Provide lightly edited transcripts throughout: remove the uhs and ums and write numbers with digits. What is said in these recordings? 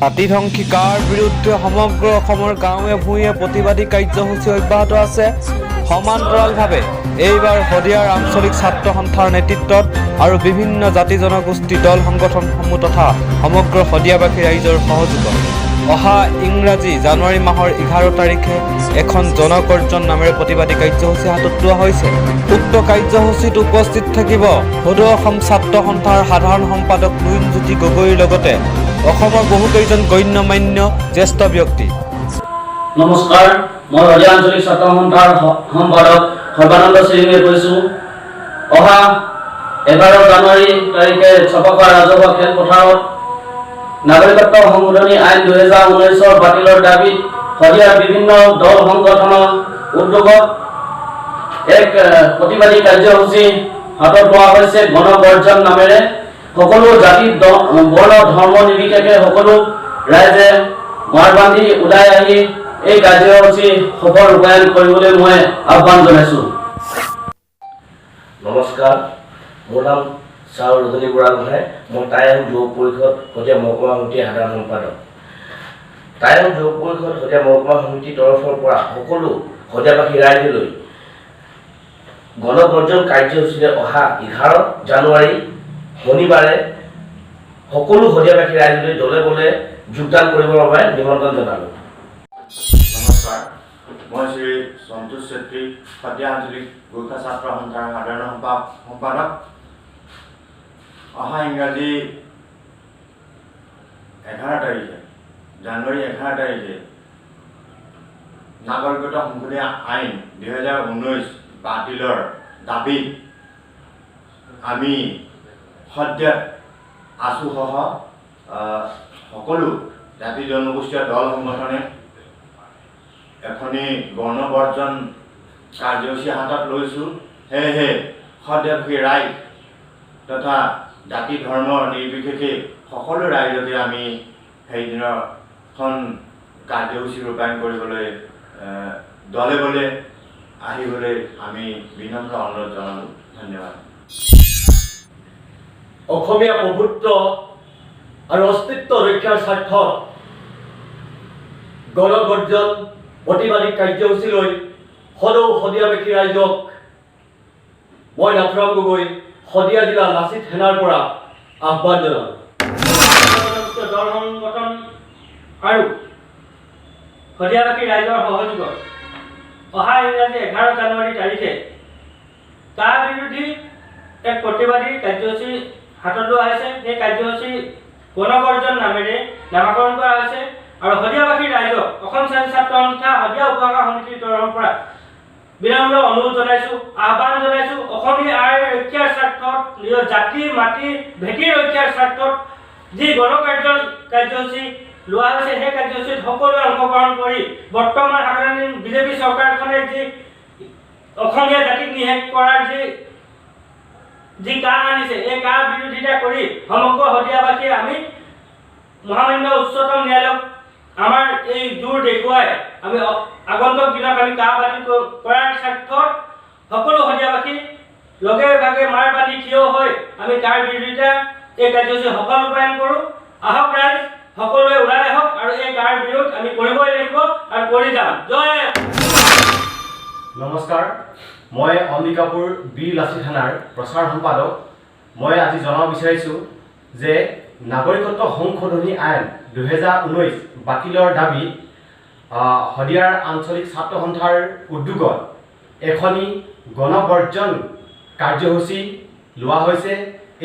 জাতিধ্বংসী কাৰ বিৰুদ্ধে সমগ্ৰ অসমৰ গাঁৱে ভূঞে প্ৰতিবাদী কাৰ্যসূচী অব্যাহত আছে। সমান্তৰালভাৱে এইবাৰ শদিয়াৰ আঞ্চলিক ছাত্ৰ সন্থাৰ নেতৃত্বত আৰু বিভিন্ন জাতি জনগোষ্ঠী দল সংগঠনসমূহ তথা সমগ্ৰ শদিয়াবাসী ৰাইজৰ সহযোগত অহা ইংৰাজী জানুৱাৰী মাহৰ 11 তাৰিখে এখন জনগৰ্জন নামেৰে প্ৰতিবাদী কাৰ্যসূচী হাতত লোৱা হৈছে। উক্ত কাৰ্যসূচীত উপস্থিত থাকিব সদৌ অসম ছাত্ৰ সন্থাৰ সাধাৰণ সম্পাদক লুইনজ্যোতি গগৈৰ লগতে অসমৰ বহুকেইজন গণ্যমান্য জ্যেষ্ঠ ব্যক্তি। নমস্কাৰ, মই শদিয়া আঞ্চলিক ছাত্ৰ সন্থাৰ সম্পাদক সৰ্বানন্দ সিঙে কৈছোঁ। অহা 11 জানুৱাৰী তাৰিখে ছপকা ৰাজহুৱা খেলপথাৰত নাগৰিকত্ব সংশোধনী আইন 2019 বাতিলৰ দাবীত শদিয়াৰ বিভিন্ন দল সংগঠনৰ উদ্যোগত এক প্ৰতিবাদী কাৰ্যসূচী হাতত লোৱা হৈছে। গণগৰ্জন নামেৰে সকলো জাতি বৰ্ণ ধৰ্ম নিৰ্বিশেষে সকলো ৰাইজে মাৰ বান্ধি ওলাই আহি এই কাৰ্যসূচী সফল ৰূপায়ণ কৰিবলৈ মই আহ্বান জনাইছোঁ। নমস্কাৰ, মোৰ নাম চাউ ৰজনী বুঢ়াগোহাঁই। মই টাইম যুৱ পৰিষদ শদিয়া মহকুমা সমিতিৰ সাধাৰণ সম্পাদক। টাইম যুৱ পৰিষদ শদিয়া মহকুমা সমিতিৰ তৰফৰ পৰা সকলো শদিয়াবাসী ৰাইজলৈ গণগৰ্জন কাৰ্যসূচীৰে অহা 11 জানুৱাৰী শনিবাৰে সকলো শদিয়াবাসী ৰাইজলৈ দলে বলে যোগদান কৰিবৰ বাবে নিমন্ত্ৰণ জনালোঁ। নমস্কাৰ, মই শ্ৰী সন্তোষ চেত্ৰী, শদিয়া আঞ্চলিক গোৰ্খা ছাত্ৰ সন্থাৰ সাধাৰণ সম্পাদক। অহা ইংৰাজী 11 তাৰিখে জানুৱাৰী 11 তাৰিখে নাগৰিকত্ব সংশোধনী আইন 2019 বাতিলৰ দাবীত আমি শদিয়াত আছুসহ সকলো জাতি জনগোষ্ঠীয় দল সংগঠনে এখনি গণবৰ্জন কাৰ্যসূচী হাতত লৈছোঁ। সেয়েহে শদিয়াবাসী ৰাইজ তথা জাতি ধৰ্ম নিৰ্বিশেষে সকলো ৰাইজকে আমি সেইদিনাখন কাৰ্যসূচী ৰূপায়ণ কৰিবলৈ দলে বলে আহিবলৈ আমি বিনম্ৰ অনুৰোধ জনালোঁ। ধন্যবাদ। অসমীয়া প্ৰভুত্ব আৰু অস্তিত্ব ৰক্ষাৰ স্বাৰ্থত গণগৰ্জন প্ৰতিবাদী কাৰ্যসূচী লৈ সদৌ শদিয়াবাসী ৰাইজক মই নাথুৰাম গগৈ শদিয়া জিলা লাচিত সেনাৰ পৰা আহ্বান জনালোঁ। দল সংগঠন আৰু শদিয়াবাসী ৰাইজৰ সহযোগত অহা ইংৰাজী 11 জানুৱাৰী তাৰিখে কাৰ বিৰোধী এক প্ৰতিবাদী কাৰ্যসূচী হাতত লোৱা হৈছে। এই কাৰ্যসূচী গণগৰ্জন নামেৰে নামাকৰণ কৰা হৈছে আৰু শদিয়াবাসী ৰাইজক অসম ছাত্ৰ সন্থা শদিয়া উপশাখা সমিতিৰ তৰফৰ পৰা বিনম্ৰ অনুৰোধ জনাইছোঁ, আহ্বান জনাইছোঁ। অসমীয়া আইন ৰক্ষাৰ স্বাৰ্থত, নিজৰ জাতি মাটি ভেটি ৰক্ষাৰ স্বাৰ্থত যি গণকাৰ্জন কাৰ্যসূচী লোৱা হৈছে, সেই কাৰ্যসূচীত সকলোৱে অংশগ্ৰহণ কৰি বৰ্তমান সাধাৰণ বিজেপি চৰকাৰখনে যি অসমীয়া জাতিক নিষেধ কৰাৰ যি কাৰ আনিছে, এই কাৰ বিৰোধিতা কৰি সমগ্ৰ শদিয়াবাসীয়ে আমি মহামান্য উচ্চতম ন্যায়ালয়ক আমাৰ এই জোৰ দেখুৱাই আমি আগন্তুক দিনত আমি কাৰ বাতিল কৰাৰ স্বাৰ্থত সকলো শদিয়াবাসী লগে ভাগে মাৰ বান্ধি থিয় হৈ আমি কাৰ বিৰোধিতা এই কাৰ্যসূচী সফল ৰূপায়ণ কৰোঁ। আহক ৰাইজ, সকলোৱে ওলাই আহক আৰু এই কাৰ বিৰোধ আমি কৰিবই লাগিব আৰু কৰি যাম। জয়। নমস্কাৰ, মই অম্বিকাপুৰ বীৰ লাচিত থানাৰ প্ৰচাৰ সম্পাদক। মই আজি জনাব বিচাৰিছোঁ যে নাগৰিকত্ব সংশোধনী আইন 2019 বাতিলৰ দাবীত শদিয়াৰ আঞ্চলিক ছাত্ৰ সন্থাৰ উদ্যোগত এখনি গণবৰ্জন কাৰ্যসূচী লোৱা হৈছে।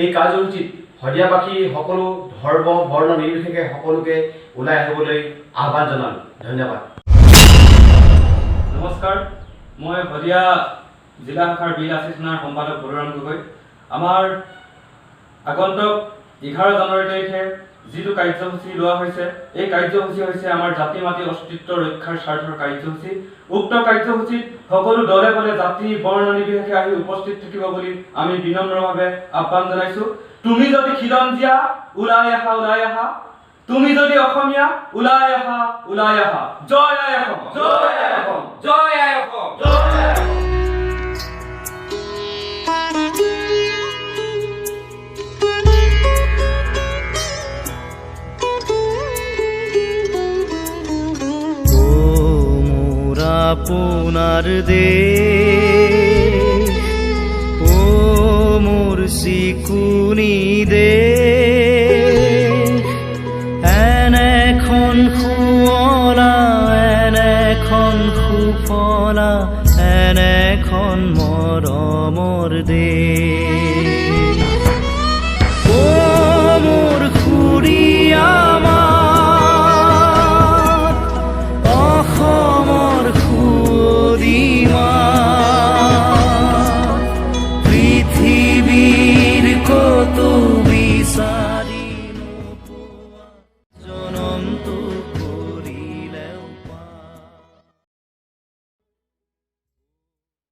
এই কাৰ্যসূচীত শদিয়াবাসী সকলো ধৰ্ম বৰ্ণ নিৰ্বিশেষে সকলোকে ওলাই আহিবলৈ আহ্বান জনালোঁ। ধন্যবাদ। নমস্কাৰ, মই শদিয়া জিলা শাখাৰ বীৰ লাচিত থানাৰ সম্পাদক বলোৰাম গগৈ। আমাৰ আগন্তুক 11 জানুৱাৰী তাৰিখে যিটো কাৰ্যসূচী লোৱা হৈছে, এই কাৰ্যসূচী হৈছে আমাৰ জাতি মাটি অস্তিত্ব ৰক্ষাৰ স্বাৰ্থৰ কাৰ্যসূচী। উক্ত কাৰ্যসূচীত সকলো দলে বলে জাতি বৰ্ণ নিৰ্বিশেষে আহি উপস্থিত থাকিব বুলি আমি বিনম্ৰভাৱে আহ্বান জনাইছোঁ। তুমি যদি খিলঞ্জীয়া ওলাই আহা, ওলাই আহা। তুমি যদি অসমীয়া ওলাই আহা, ওলাই আহা। জয় আই অসম, জয় আই অসম, জয় আই অসম, জয় আই অসম। আপোনাৰ দেশ ও মোৰ চিকুনি দেশ এনেখন শুৱলা এনেখন সুফলা এনেখন মৰমৰ দেশ